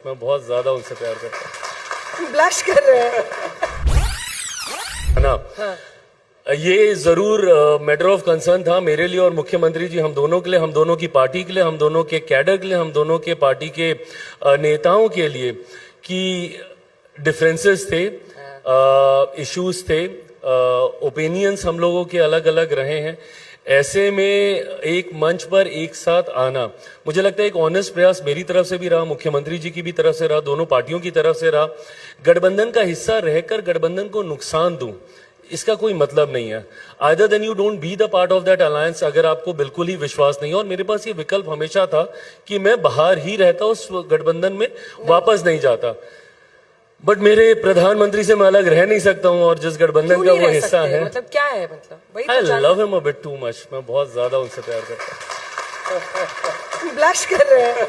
मैं बहुत ज्यादा उनसे प्यार करता हूँ। ब्लश कर रहे हैं है ना? ये जरूर मैटर ऑफ कंसर्न था मेरे लिए और मुख्यमंत्री जी हम दोनों के लिए, हम दोनों की पार्टी के लिए, हम दोनों के कैडर के लिए, हम दोनों के पार्टी के नेताओं के लिए कि डिफरेंसेस थे, इश्यूज थे, ओपिनियंस हम लोगों के अलग अलग रहे हैं। ऐसे में एक मंच पर एक साथ आना मुझे लगता है एक ऑनेस्ट प्रयास मेरी तरफ से भी रहा, मुख्यमंत्री जी की भी तरफ से रहा, दोनों पार्टियों की तरफ से रहा। गठबंधन का हिस्सा रहकर गठबंधन को नुकसान दूं इसका कोई मतलब नहीं है। Either then you don't be the part of that alliance, अगर आपको बिल्कुल ही विश्वास नहीं है। और मेरे पास ये विकल्प हमेशा था कि मैं बाहर ही रहता, उस गठबंधन में वापस नहीं जाता। बट मेरे प्रधानमंत्री से मैं अलग रह नहीं सकता हूँ और जिस गठबंधन का वो हिस्सा है, मतलब क्या है, मतलब वही आई तो love him a bit too much. मैं बहुत ज्यादा उनसे प्यार करता हूँ। ब्लश कर रहे हैं